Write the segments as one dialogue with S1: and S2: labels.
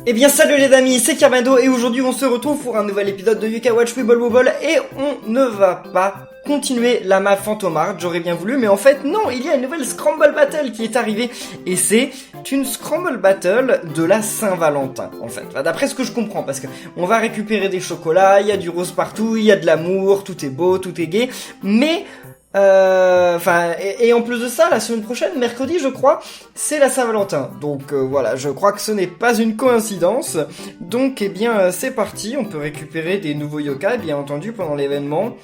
S1: Eh bien salut les amis, c'est Kermado et aujourd'hui on se retrouve pour un nouvel épisode de You Can Watch Wibble Wobble et on ne va pas continuer la map Fantomard, j'aurais bien voulu, mais en fait non, il y a une nouvelle Scramble Battle qui est arrivée et c'est une Scramble Battle de la Saint-Valentin en fait, enfin, d'après ce que je comprends, parce que on va récupérer des chocolats, il y a du rose partout, il y a de l'amour, tout est beau, tout est gai, mais et en plus de ça, la semaine prochaine, mercredi, je crois, c'est la Saint-Valentin. Donc voilà, je crois que ce n'est pas une coïncidence. Donc, eh bien, c'est parti. On peut récupérer des nouveaux yokai, bien entendu, pendant l'événement.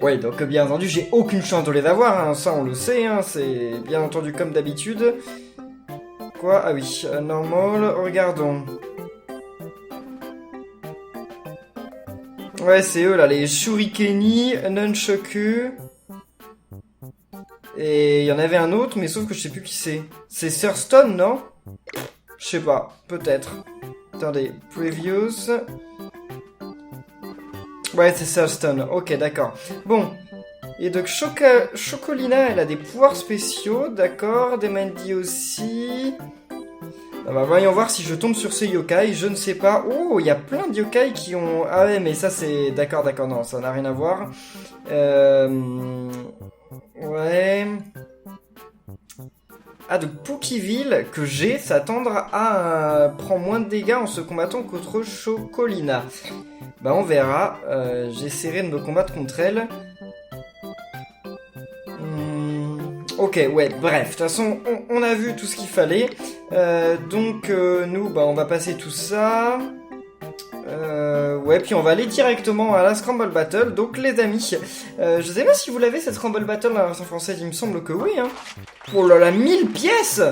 S1: Ouais, donc bien entendu, j'ai aucune chance de les avoir. Hein, ça, on le sait. Hein, c'est bien entendu comme d'habitude. Quoi? Ah oui, normal. Regardons. Ouais, c'est eux là, les Shurikeni, Nunchoku. Et il y en avait un autre, mais sauf que je sais plus qui c'est. C'est Thurston, non? Je sais pas, peut-être. Attendez, Previews. Ouais, c'est Thurston, ok, d'accord. Bon, et donc Chocolina, elle a des pouvoirs spéciaux, d'accord. Demandi aussi. Ah bah voyons voir si je tombe sur ces yokai, je ne sais pas. Oh, il y a plein de yokai qui ont... Ah ouais, mais ça c'est... D'accord, non, ça n'a rien à voir. Ouais... Ah, de Pookiville que j'ai s'attendre à prend moins de dégâts en se combattant contre Chocolina. Bah on verra, j'essaierai de me combattre contre elle. Ok, ouais, bref, de toute façon, on a vu tout ce qu'il fallait. Nous, bah on va passer tout ça. Ouais, puis on va aller directement à la Scramble Battle. Donc les amis, je sais pas si vous l'avez cette Scramble Battle dans la version française, il me semble que oui, hein. Oh là là, 1000 pièces!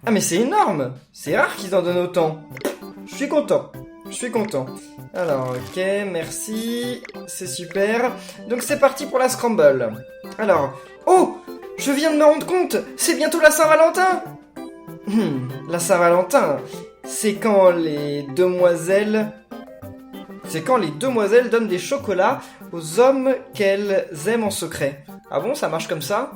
S1: Ah mais c'est énorme! C'est rare qu'ils en donnent autant. Je suis content. Alors, ok, merci, c'est super. Donc c'est parti pour la Scramble. Alors, oh! Je viens de me rendre compte, c'est bientôt la Saint-Valentin! La Saint-Valentin, c'est quand les demoiselles donnent des chocolats aux hommes qu'elles aiment en secret. Ah bon, ça marche comme ça?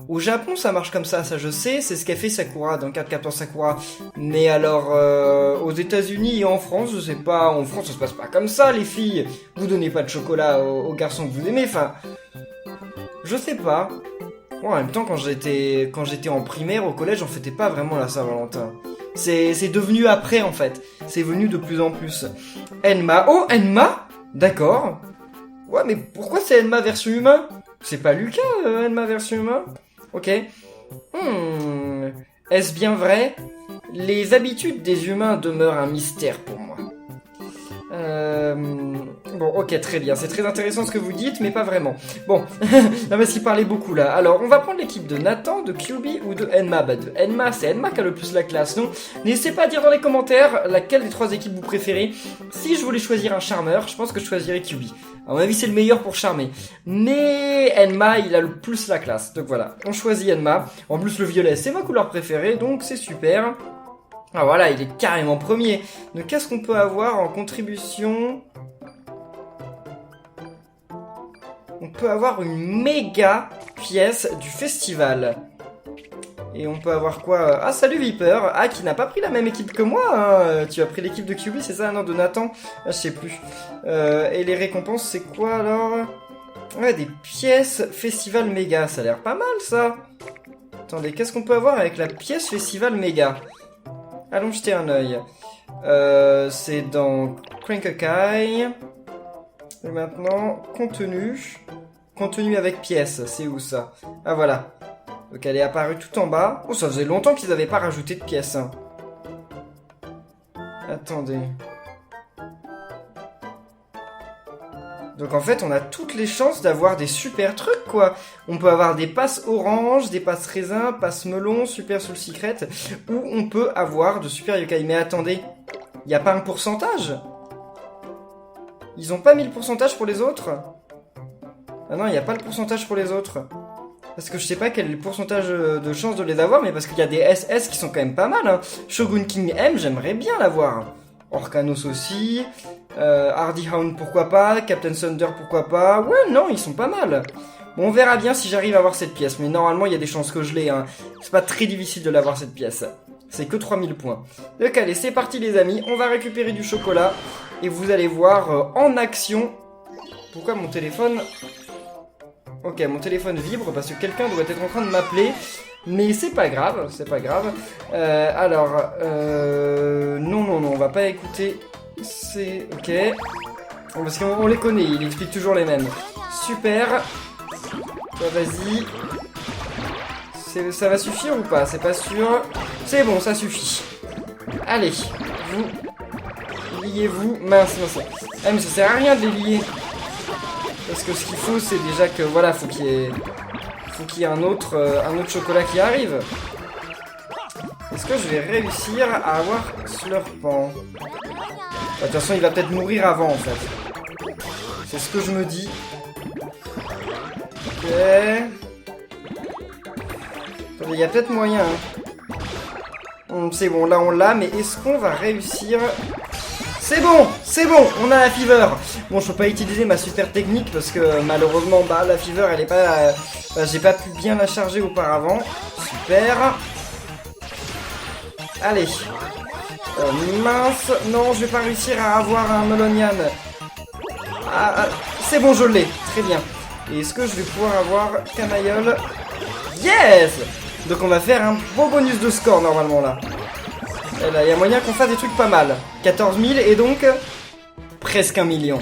S1: Au Japon, ça marche comme ça je sais, c'est ce qu'a fait Sakura dans Cardcaptor Sakura. Mais alors, aux États-Unis et en France, je sais pas, en France ça se passe pas comme ça, les filles. Vous donnez pas de chocolat aux garçons que vous aimez, enfin... Je sais pas. Bon, en même temps, quand j'étais en primaire, au collège, on fêtait pas vraiment la Saint-Valentin. C'est devenu après, en fait. C'est venu de plus en plus. Enma. Oh, Enma? D'accord. Ouais, mais pourquoi c'est Enma version humain? C'est pas Lucas, Enma version humain? Ok. Est-ce bien vrai? Les habitudes des humains demeurent un mystère pour moi. Bon, ok, très bien. C'est très intéressant ce que vous dites, mais pas vraiment. Bon, on va s'y parler beaucoup là. Alors, on va prendre l'équipe de Nathan, de QB ou de Enma. Bah, de Enma, c'est Enma qui a le plus la classe, non? N'hésitez pas à dire dans les commentaires laquelle des trois équipes vous préférez. Si je voulais choisir un charmeur, je pense que je choisirais QB. À mon avis, c'est le meilleur pour charmer. Mais Enma, il a le plus la classe. Donc voilà, on choisit Enma. En plus, le violet, c'est ma couleur préférée, donc c'est super. Ah voilà, il est carrément premier. Donc qu'est-ce qu'on peut avoir en contribution? On peut avoir une méga pièce du festival. Et on peut avoir quoi? Ah, salut Viper. Ah, qui n'a pas pris la même équipe que moi, hein. Tu as pris l'équipe de QB, c'est ça? Non, de Nathan? Ah, je sais plus. Et les récompenses, c'est quoi alors? Ouais, des pièces festival méga. Ça a l'air pas mal, ça. Attendez, qu'est-ce qu'on peut avoir avec la pièce festival méga? Allons jeter un œil. C'est dans Crank-a-Kai. Et maintenant, contenu. Contenu avec pièces, c'est où ça? Ah voilà. Donc elle est apparue tout en bas. Oh, ça faisait longtemps qu'ils n'avaient pas rajouté de pièces. Hein. Attendez. Donc en fait, on a toutes les chances d'avoir des super trucs, quoi. On peut avoir des passes orange, des passes raisin, passes melon, super soul secret, ou on peut avoir de super yokai. Mais attendez, il n'y a pas un pourcentage? Ils ont pas mis le pourcentage pour les autres? Ah non, il n'y a pas le pourcentage pour les autres. Parce que je sais pas quel est le pourcentage de chance de les avoir, mais parce qu'il y a des SS qui sont quand même pas mal. Hein. Shogun King M, j'aimerais bien l'avoir. Orcanos aussi. Hardy Hound, pourquoi pas. Captain Thunder, pourquoi pas. Ouais, non, ils sont pas mal. Bon, on verra bien si j'arrive à avoir cette pièce. Mais normalement, il y a des chances que je l'ai. Hein. C'est pas très difficile de l'avoir, cette pièce. C'est que 3000 points. Donc allez, c'est parti les amis, on va récupérer du chocolat. Et vous allez voir en action... Pourquoi mon téléphone... Ok, mon téléphone vibre parce que quelqu'un doit être en train de m'appeler. Mais c'est pas grave, c'est pas grave. Non, on va pas écouter. C'est... Ok. Parce qu'on les connaît, il explique toujours les mêmes. Super. Vas-y. Ça va suffire ou pas? C'est pas sûr. C'est bon, ça suffit. Allez, vous... Liez-vous. Mince. Ah mais ça sert à rien de les lier. Parce que ce qu'il faut, c'est déjà que... Voilà, faut qu'il y ait un autre chocolat qui arrive. Est-ce que je vais réussir à avoir Slurpant? De toute façon, il va peut-être mourir avant, en fait. C'est ce que je me dis. Ok. Attendez, il y a peut-être moyen. Hein. C'est bon, là on l'a, mais est-ce qu'on va réussir... C'est bon, on a la fever. Bon, je peux pas utiliser ma super technique parce que malheureusement, la fever, elle est pas... j'ai pas pu bien la charger auparavant. Super. Allez. Mince. Non, je vais pas réussir à avoir un Melonian. C'est bon, je l'ai. Très bien. Et est-ce que je vais pouvoir avoir Camaïol? Yes! Donc on va faire un beau bonus de score normalement là. Et là, il y a moyen qu'on fasse des trucs pas mal. 14 000 et donc presque 1 million.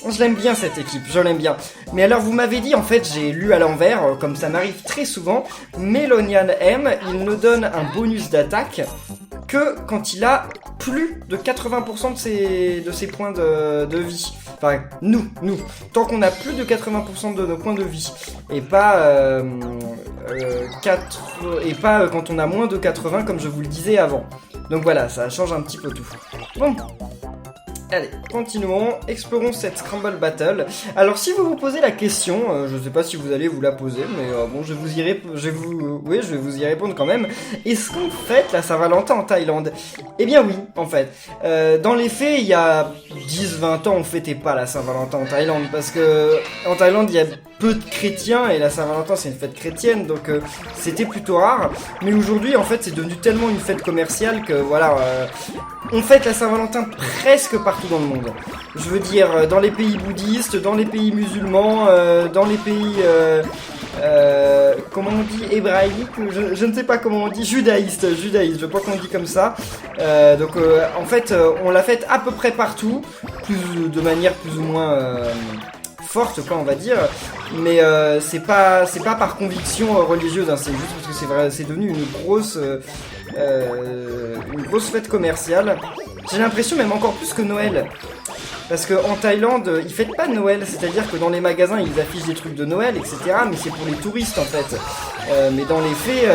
S1: Je l'aime bien cette équipe, je l'aime bien. Mais alors vous m'avez dit, en fait j'ai lu à l'envers, comme ça m'arrive très souvent, Melonian M, il ne donne un bonus d'attaque que quand il a plus de 80% de ses points de vie. Enfin, nous. Tant qu'on a plus de 80% de nos points de vie. Et pas, quand on a moins de 80 comme je vous le disais avant. Donc voilà, ça change un petit peu tout. Bon. Allez, continuons, explorons cette Scramble Battle. Alors si vous vous posez la question, je sais pas si vous allez vous la poser, mais bon, je vais vous y répondre quand même. Est-ce qu'on fête la Saint-Valentin en Thaïlande? Eh bien oui, en fait. Dans les faits, il y a 10-20 ans, on fêtait pas la Saint-Valentin en Thaïlande, parce que en Thaïlande, il y a peu de chrétiens, et la Saint-Valentin, c'est une fête chrétienne, donc c'était plutôt rare. Mais aujourd'hui, en fait, c'est devenu tellement une fête commerciale que, voilà... on fête la Saint-Valentin presque partout dans le monde. Je veux dire, dans les pays bouddhistes, dans les pays musulmans, dans les pays... comment on dit? Hébraïque? Je ne sais pas comment on dit. Judaïste, je crois qu'on dit comme ça. Donc, en fait, on la fête à peu près partout, de manière plus ou moins... forte quoi on va dire, mais c'est pas par conviction religieuse, hein, c'est juste parce que c'est vrai, c'est devenu une grosse fête commerciale. J'ai l'impression même encore plus que Noël, parce que en Thaïlande ils fêtent pas Noël, c'est-à-dire que dans les magasins ils affichent des trucs de Noël etc, mais c'est pour les touristes en fait. Mais dans les faits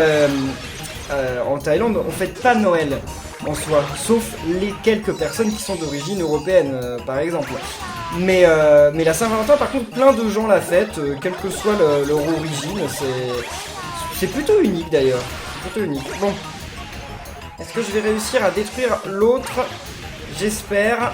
S1: en Thaïlande on fête pas Noël en soi, sauf les quelques personnes qui sont d'origine européenne par exemple. Mais la Saint-Valentin, par contre, plein de gens la fêtent, quelle que soit leur origine. C'est plutôt unique d'ailleurs. Plutôt unique. Bon. Est-ce que je vais réussir à détruire l'autre? J'espère.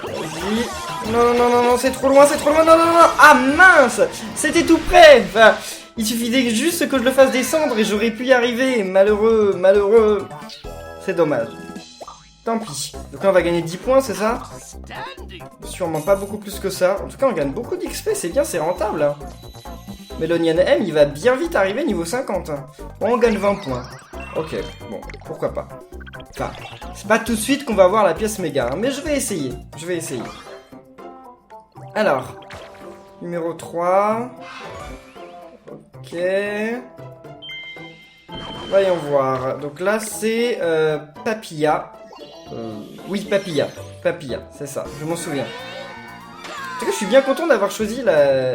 S1: Vas-y. Non, c'est trop loin, non. Ah mince! C'était tout près! Enfin, il suffisait juste que je le fasse descendre et j'aurais pu y arriver. Malheureux. C'est dommage. Tant pis. Donc là on va gagner 10 points, c'est ça? Sûrement pas beaucoup plus que ça. En tout cas on gagne beaucoup d'XP, c'est bien, c'est rentable. Hein. Melonian M il va bien vite arriver niveau 50. Hein. Bon, on gagne 20 points. Ok, bon, pourquoi pas. Enfin, c'est pas tout de suite qu'on va avoir la pièce méga, hein, mais je vais essayer. Alors, numéro 3. Ok. Voyons voir. Donc là c'est Papilla. Oui, Papilla, c'est ça, je m'en souviens. En tout cas, je suis bien content d'avoir choisi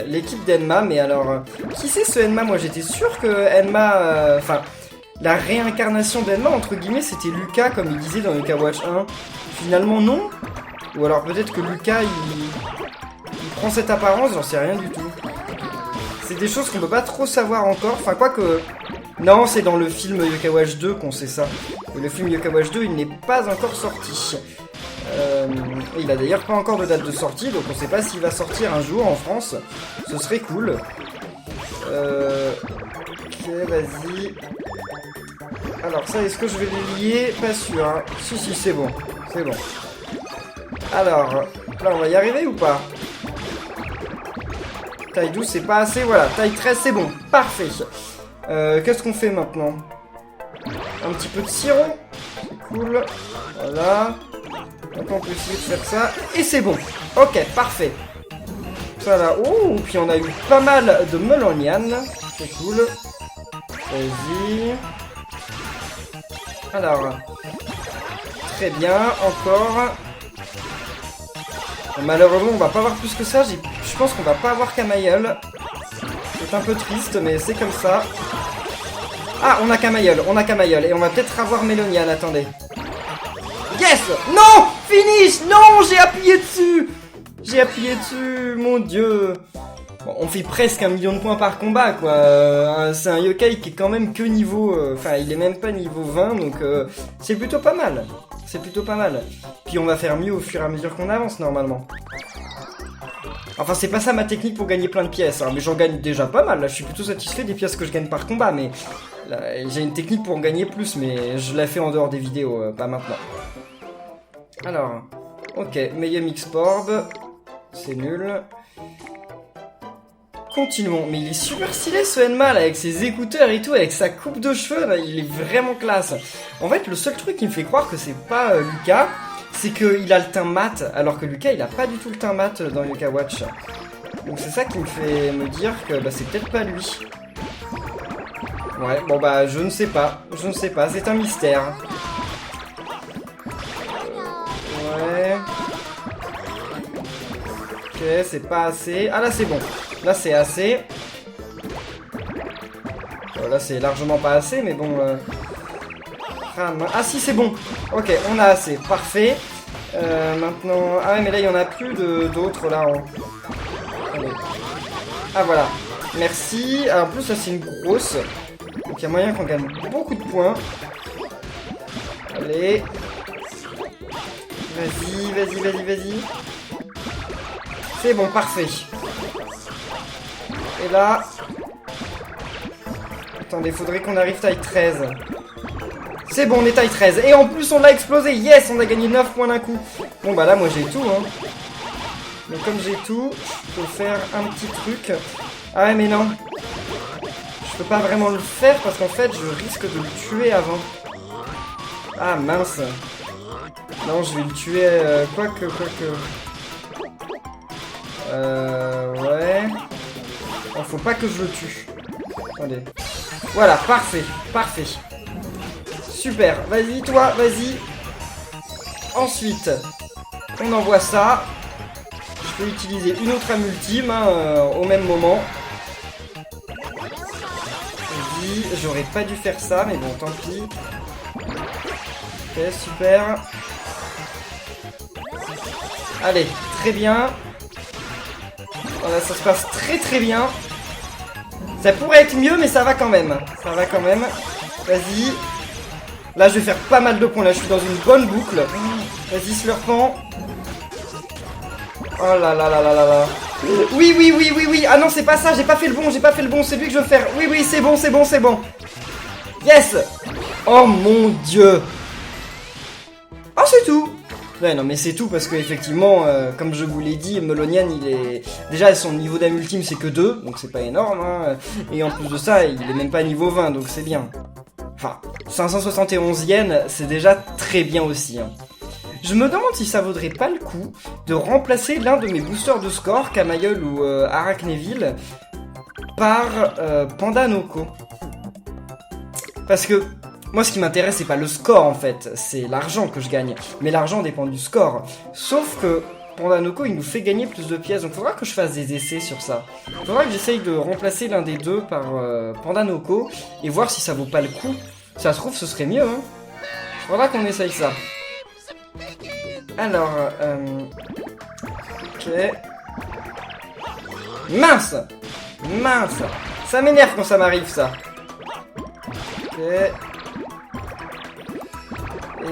S1: l'équipe d'Enma, mais alors, qui c'est ce Enma? Moi, j'étais sûr que Enma, la réincarnation d'Enma, entre guillemets, c'était Lucas, comme il disait dans Yuka Watch 1. Finalement, non. Ou alors peut-être que Lucas, il prend cette apparence, j'en sais rien du tout. C'est des choses qu'on peut pas trop savoir encore, enfin, quoique... Non, c'est dans le film Yokai Watch 2 qu'on sait ça. Et le film Yokai Watch 2, il n'est pas encore sorti. Il a d'ailleurs pas encore de date de sortie, donc on sait pas s'il va sortir un jour en France. Ce serait cool. Ok, vas-y. Alors ça, est-ce que je vais les lier? Pas sûr, hein. Si, si, c'est bon. C'est bon. Alors, là, on va y arriver ou pas? Taille 12, c'est pas assez. Voilà, taille 13, c'est bon. Parfait. Qu'est-ce qu'on fait maintenant? Un petit peu de sirop. C'est cool. Voilà. Maintenant, on peut essayer de faire ça. Et c'est bon. Ok, parfait. Ça là. Oh, puis on a eu pas mal de melonian. C'est cool. Vas-y. Alors. Très bien. Encore. Malheureusement, on va pas avoir plus que ça. Je pense qu'on va pas avoir Camaïeul. C'est un peu triste, mais c'est comme ça. Ah, on a Camaïeul. On a Camaïeul. Et on va peut-être avoir Melonian. Attendez. Yes! Non! Finish! Non! J'ai appuyé dessus! J'ai appuyé dessus! Mon dieu! Bon, on fait presque 1 million de points par combat, quoi. C'est un yokai qui est quand même que niveau... Enfin, il est même pas niveau 20, donc c'est plutôt pas mal. C'est plutôt pas mal. Puis on va faire mieux au fur et à mesure qu'on avance, normalement. Enfin, c'est pas ça ma technique pour gagner plein de pièces, hein, mais j'en gagne déjà pas mal. Là, je suis plutôt satisfait des pièces que je gagne par combat, mais... J'ai une technique pour en gagner plus, mais je la fais en dehors des vidéos, pas maintenant. Alors, ok, Mayhem X-Orb, c'est nul. Continuons, mais il est super stylé ce Enma là, avec ses écouteurs et tout, avec sa coupe de cheveux, là, il est vraiment classe. En fait, le seul truc qui me fait croire que c'est pas Lucas, c'est qu'il a le teint mat, alors que Lucas il a pas du tout le teint mat dans Yokai Watch. Donc c'est ça qui me fait me dire que bah, c'est peut-être pas lui. Ouais, bon bah je ne sais pas, c'est un mystère. Ouais. Ok, c'est pas assez. Ah là c'est bon, là c'est assez. Là c'est largement pas assez, mais bon... Ah si c'est bon. Ok, on a assez, parfait. Maintenant... Ah ouais mais là il y en a plus d'autres là. Allez. Ah voilà, merci. Alors, en plus là c'est une grosse. Donc il y a moyen qu'on gagne beaucoup de points. Allez. Vas-y. C'est bon, parfait. Et là... Attendez, faudrait qu'on arrive taille 13. C'est bon, on est taille 13. Et en plus, on l'a explosé. Yes, on a gagné 9 points d'un coup. Bon, bah là, moi, j'ai tout, hein. Donc comme j'ai tout, je peux faire un petit truc. Ah ouais, mais non. Je peux pas vraiment le faire parce qu'en fait, je risque de le tuer avant. Ah, mince. Non, je vais le tuer, quoique. Ouais. Oh, faut pas que je le tue. Attendez. Voilà, parfait. Super, vas-y, toi, vas-y. Ensuite, on envoie ça. Je peux utiliser une autre âme ultime, hein, au même moment. Vas-y, j'aurais pas dû faire ça, mais bon, tant pis. Ok, super. Allez, très bien. Voilà, ça se passe très bien. Ça pourrait être mieux, mais ça va quand même. Vas-y. Là, je vais faire pas mal de points. Là, je suis dans une bonne boucle. Vas-y, Slurpant. Oh là là. Oui. Ah non, c'est pas ça. J'ai pas fait le bon. C'est lui que je veux faire. Oui, c'est bon. Yes. Oh mon dieu. Oh, c'est tout. Ouais, non, mais c'est tout parce que effectivement, comme je vous l'ai dit, Melonian, il est... Déjà, son niveau d'âme ultime, c'est que 2, donc c'est pas énorme, hein. Et en plus de ça, il est même pas niveau 20, donc c'est bien. Enfin, 571 yens, c'est déjà très bien aussi, hein. Je me demande si ça vaudrait pas le coup de remplacer l'un de mes boosters de score, Camaïeul ou Arachnéville, par Pandanoko. Parce que... Moi, ce qui m'intéresse, c'est pas le score, en fait. C'est l'argent que je gagne. Mais l'argent dépend du score. Sauf que Pandanoko, il nous fait gagner plus de pièces. Donc, il faudra que je fasse des essais sur ça. Il faudra que j'essaye de remplacer l'un des deux par Pandanoko et voir si ça vaut pas le coup. Si ça se trouve, ce serait mieux, hein. Il faudra qu'on essaye ça. Alors, ok. Mince. Ça m'énerve quand ça m'arrive, ça. Ok.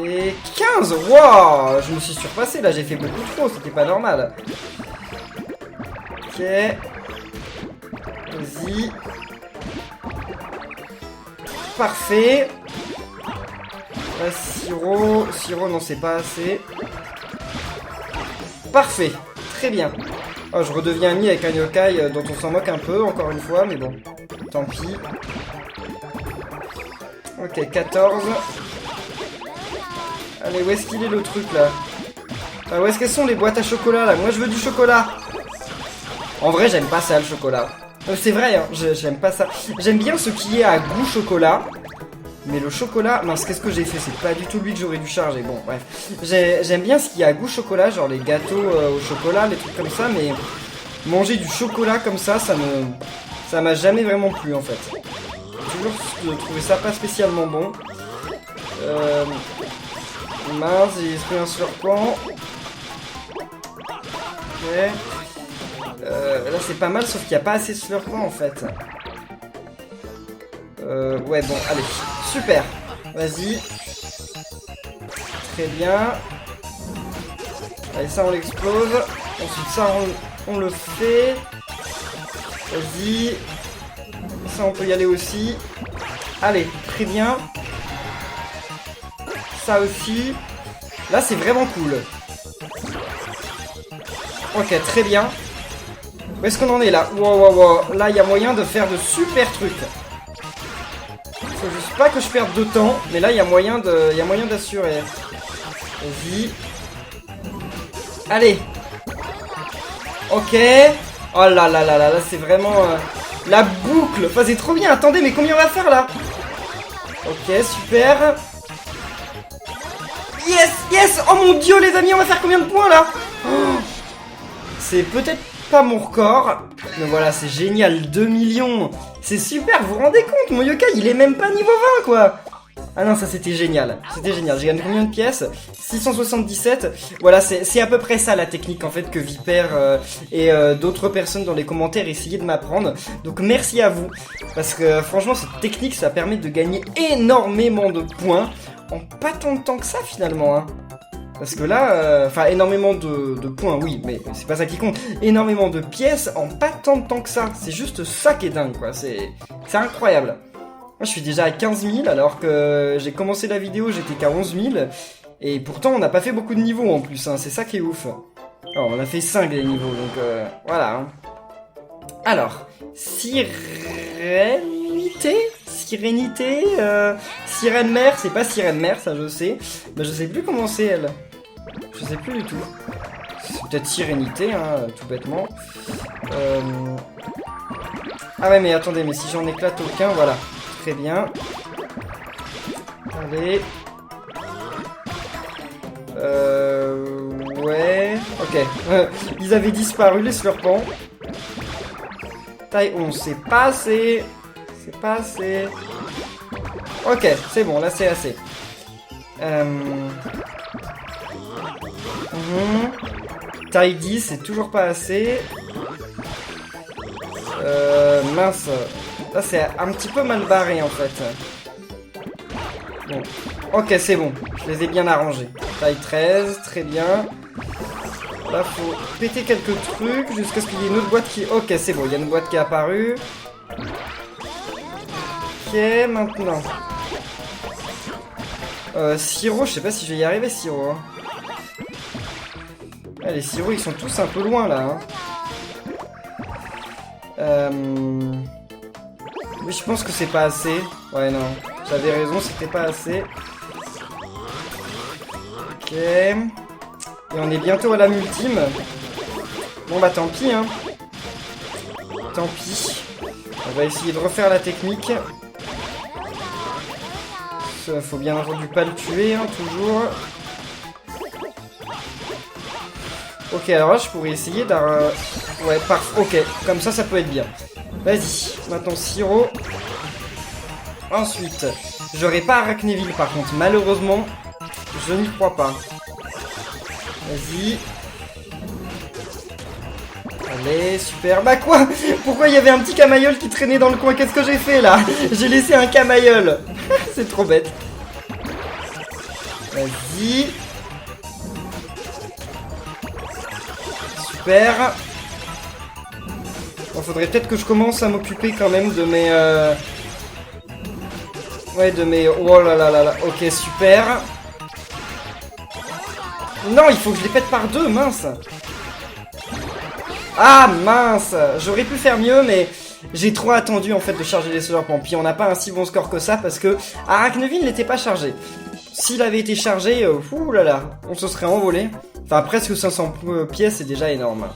S1: Et 15. Wow. Je me suis surpassé là, j'ai fait beaucoup trop, c'était pas normal. Ok. Vas-y. Parfait. Là, sirop. Sirop, non, c'est pas assez. Parfait. Très bien. Oh, je redeviens ami avec un yokai dont on s'en moque un peu, encore une fois, mais bon. Tant pis. Ok, 14. Allez, où est-ce qu'il est le truc, là? Ah, où est-ce qu'elles sont les boîtes à chocolat, là? Moi, je veux du chocolat. En vrai, j'aime pas ça, le chocolat. C'est vrai, hein, j'aime pas ça. J'aime bien ce qui est à goût chocolat. Mais le chocolat... Mince, qu'est-ce que j'ai fait? C'est pas du tout lui que j'aurais dû charger. Bon, bref. J'aime bien ce qui est à goût chocolat, genre les gâteaux au chocolat, les trucs comme ça, mais... Manger du chocolat comme ça, ça m'a jamais vraiment plu, en fait. J'ai toujours trouvé ça pas spécialement bon. Mince, j'ai pris un slurpant. Ok. Là, c'est pas mal, sauf qu'il n'y a pas assez de slurpant, en fait. Ouais, bon, allez. Super. Vas-y. Très bien. Allez, ça, on l'explose. Ensuite, ça, on le fait. Vas-y. Ça, on peut y aller aussi. Allez, très bien. Ça aussi. Là, c'est vraiment cool. Ok, très bien. Où est-ce qu'on en est là? Wow. Là, il y a moyen de faire de super trucs. Faut juste pas que je perde de temps. Mais là, il y a moyen d'assurer. Vas-y. Allez. Ok. Oh là, c'est vraiment... la boucle. Enfin, c'est trop bien. Attendez, mais combien on va faire, là? Ok, super. Yes. Oh mon dieu, les amis, on va faire combien de points, là? Oh. C'est peut-être pas mon record. Mais voilà, c'est génial. 2 millions. C'est super, vous vous rendez compte? Mon yokai, il est même pas niveau 20, quoi. Ah non, ça c'était génial. C'était génial. J'ai gagné combien de pièces? 677. Voilà, c'est à peu près ça la technique en fait que Viper et d'autres personnes dans les commentaires essayaient de m'apprendre. Donc merci à vous. Parce que franchement, cette technique, ça permet de gagner énormément de points en pas tant de temps que ça finalement. Hein. Parce que là, enfin énormément de points, oui, mais c'est pas ça qui compte. Énormément de pièces en pas tant de temps que ça. C'est juste ça qui est dingue, quoi. C'est incroyable. Moi, je suis déjà à 15 000, alors que j'ai commencé la vidéo, j'étais qu'à 11 000. Et pourtant, on n'a pas fait beaucoup de niveaux en plus, hein. C'est ça qui est ouf. Alors, on a fait 5 les niveaux, donc voilà. Hein. Alors, Sirénité, Sirène Mère, c'est pas Sirène Mère, ça je sais. Mais je sais plus comment c'est elle. Je sais plus du tout. C'est peut-être Sirénité, hein, tout bêtement. Ah ouais, mais attendez, mais si j'en éclate aucun, voilà. Très bien. Allez. Ouais. Ok. Ils avaient disparu, les slurpants. Taille 11, c'est pas assez. C'est pas assez. Ok, c'est bon, là c'est assez. Taille 10, c'est toujours pas assez. Mince. Là c'est un petit peu mal barré en fait. Bon. Ok, c'est bon. Je les ai bien arrangés. Taille 13, très bien. Là faut péter quelques trucs jusqu'à ce qu'il y ait une autre boîte qui... Ok, c'est bon, il y a une boîte qui est apparue. Ok, maintenant. Sirop, je sais pas si je vais y arriver, Sirop. Hein. Ah, les sirops, ils sont tous un peu loin, là. Hein. Oui, je pense que c'est pas assez. Ouais, non. J'avais raison, c'était pas assez. Ok. Et on est bientôt à la multime. Bon, bah tant pis, hein. Tant pis. On va essayer de refaire la technique. Faut bien entendu pas le tuer, hein, toujours. Ok, alors là, je pourrais essayer d'un... Ouais, parfait. Ok, comme ça, ça peut être bien. Vas-y, maintenant Sirop. Ensuite, j'aurai pas Arachnéville, par contre. Malheureusement, je n'y crois pas. Vas-y. Allez, super. Bah quoi? Pourquoi il y avait un petit camaïeul qui traînait dans le coin? Qu'est-ce que j'ai fait, là? J'ai laissé un camaïeul. C'est trop bête. Vas-y. Super. Bon, faudrait peut-être que je commence à m'occuper quand même de mes... Ouais, de mes... Oh là là là là. Ok, super. Non, il faut que je les pète par deux, mince. Ah, mince. J'aurais pu faire mieux, mais j'ai trop attendu, en fait, de charger les serpents. Puis on n'a pas un si bon score que ça, parce que Arachneville n'était pas chargé. S'il avait été chargé, ouh là là, on se serait envolé. Enfin, presque 500 pièces, c'est déjà énorme.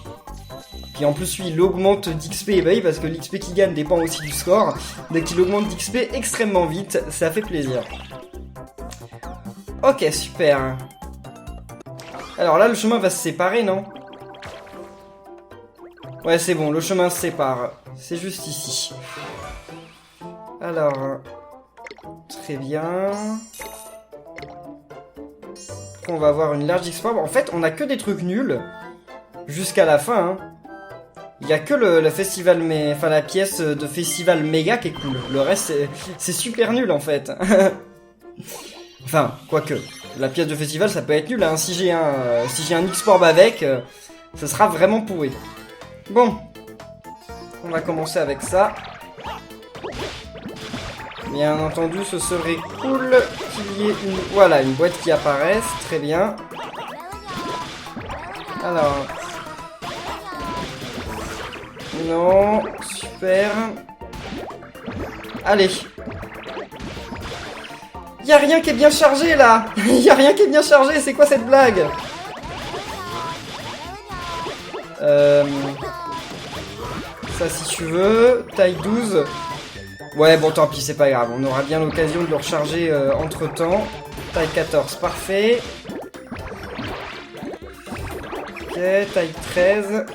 S1: Puis en plus, lui, il augmente d'XP, et bah oui, parce que l'XP qu'il gagne dépend aussi du score. Donc il augmente d'XP extrêmement vite, ça fait plaisir. Ok, super. Alors là, le chemin va se séparer, non? Ouais, c'est bon, le chemin se sépare. C'est juste ici. Alors... Très bien... Après, on va avoir une large XP. En fait, on a que des trucs nuls. Jusqu'à la fin, hein. Il y a que le festival, mais enfin la pièce de festival méga qui est cool. Le reste, c'est super nul en fait. Enfin, quoique. La pièce de festival, ça peut être nul. Hein. Si j'ai un X-Orb avec, ça sera vraiment pourri. Bon. On va commencer avec ça. Bien entendu, ce serait cool qu'il y ait une... Voilà, une boîte qui apparaisse. Très bien. Alors... Non, super. Allez. Y a rien qui est bien chargé là. Y a rien qui est bien chargé, c'est quoi cette blague? Ça si tu veux. Taille 12. Ouais, bon tant pis, c'est pas grave. On aura bien l'occasion de le recharger entre temps. Taille 14, parfait. Ok, taille 13.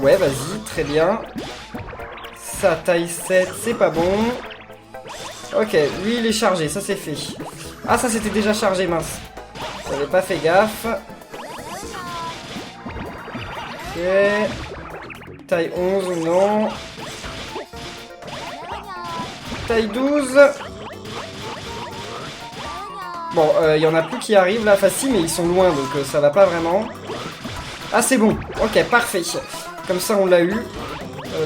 S1: Ouais, vas-y, très bien. Ça, taille 7, c'est pas bon. Ok, lui, il est chargé, ça c'est fait. Ah, ça c'était déjà chargé, mince. J'avais pas fait gaffe. Ok. Taille 11, non. Taille 12. Bon, il y en a plus qui arrivent là, facile, mais ils sont loin, donc ça va pas vraiment. Ah, c'est bon. Ok, parfait. Comme ça, on l'a eu.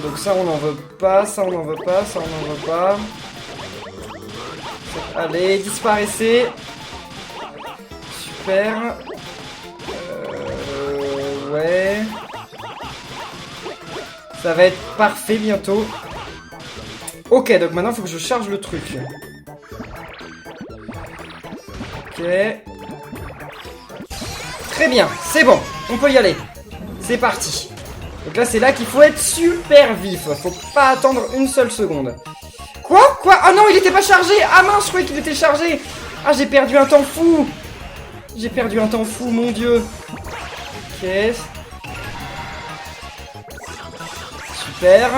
S1: Donc ça, on n'en veut pas. Ça, on n'en veut pas. Ça, on n'en veut pas. Allez, disparaissez. Super. Ouais. Ça va être parfait bientôt. Ok, donc maintenant, il faut que je charge le truc. Ok. Très bien, c'est bon. On peut y aller. C'est parti. Donc là, c'est là qu'il faut être super vif. Faut pas attendre une seule seconde. Quoi? Ah non, il était pas chargé. Ah mince, je croyais qu'il était chargé. Ah, j'ai perdu un temps fou. J'ai perdu un temps fou, mon dieu. Ok. Super.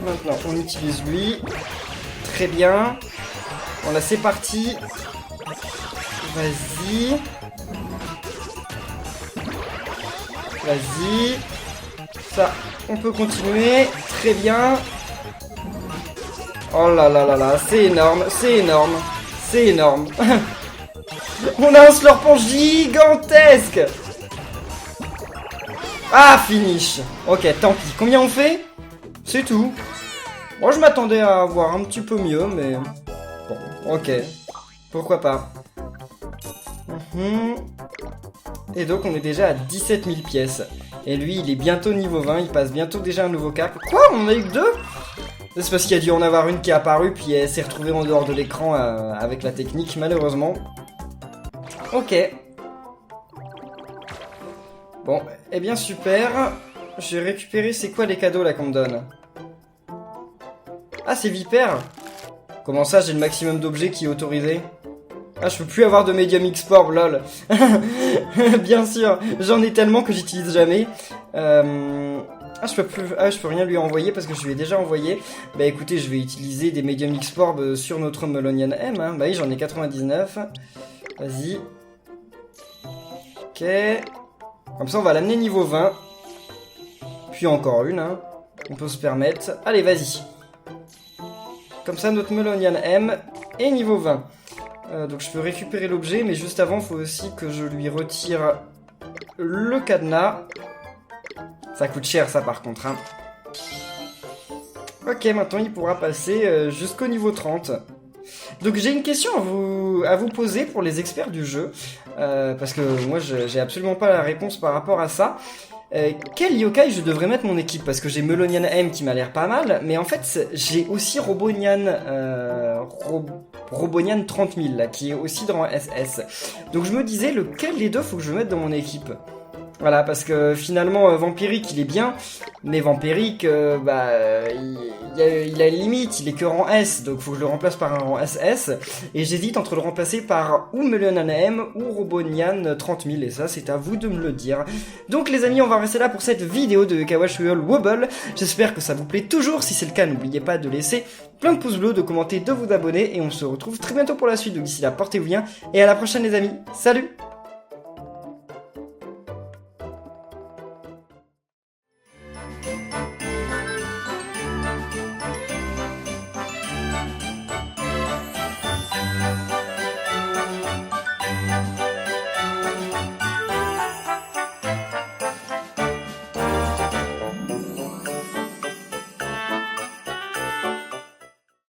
S1: Maintenant, on utilise lui. Très bien. Bon, là, c'est parti. Vas-y. Vas-y. Ça, on peut continuer. Très bien. Oh là là là là, c'est énorme, c'est énorme, c'est énorme. On a un slurpon gigantesque. Ah, finish. Ok, tant pis. Combien on fait? C'est tout. Moi, je m'attendais à avoir un petit peu mieux, mais... Bon, ok. Pourquoi pas. Et donc, on est déjà à 17 000 pièces. Et lui, il est bientôt niveau 20, il passe bientôt déjà un nouveau cap. Quoi? On en a eu que deux? C'est parce qu'il y a dû en avoir une qui est apparue, puis elle s'est retrouvée en dehors de l'écran avec la technique, malheureusement. Ok. Bon, eh bien super. J'ai récupéré, c'est quoi les cadeaux là qu'on me donne? Ah, c'est Vipère. Comment ça, j'ai le maximum d'objets qui est autorisé? Ah, je peux plus avoir de Medium X-Orb, lol. Bien sûr, j'en ai tellement que j'utilise jamais. Ah, je peux rien lui envoyer parce que je lui ai déjà envoyé. Bah écoutez, je vais utiliser des Medium X-Orb sur notre Melonian M. Hein. Bah oui, j'en ai 99. Vas-y. Ok. Comme ça, on va l'amener niveau 20. Puis encore une, hein. On peut se permettre. Allez, vas-y. Comme ça, notre Melonian M est niveau 20. Donc je peux récupérer l'objet, mais juste avant, il faut aussi que je lui retire le cadenas. Ça coûte cher, ça, par contre. Hein. Ok, maintenant il pourra passer jusqu'au niveau 30. Donc j'ai une question à vous poser pour les experts du jeu, parce que moi j'ai absolument pas la réponse par rapport à ça. Quel yokai je devrais mettre mon équipe? Parce que j'ai Melonian M qui m'a l'air pas mal, mais en fait j'ai aussi Robonian, Robonian 30 000 là, qui est aussi dans SS. Donc je me disais lequel des deux faut que je mette dans mon équipe. Voilà, parce que finalement, Vampiric, il est bien, mais Vampiric, il a une limite, il est que rang S, donc faut que je le remplace par un rang SS, et j'hésite entre le remplacer par ou Melonian M ou Robonian 30 000, et ça, c'est à vous de me le dire. Donc les amis, on va rester là pour cette vidéo de Kawash Royal Wobble, j'espère que ça vous plaît toujours, si c'est le cas, n'oubliez pas de laisser plein de pouces bleus, de commenter, de vous abonner, et on se retrouve très bientôt pour la suite, donc d'ici là, portez-vous bien, et à la prochaine les amis, salut!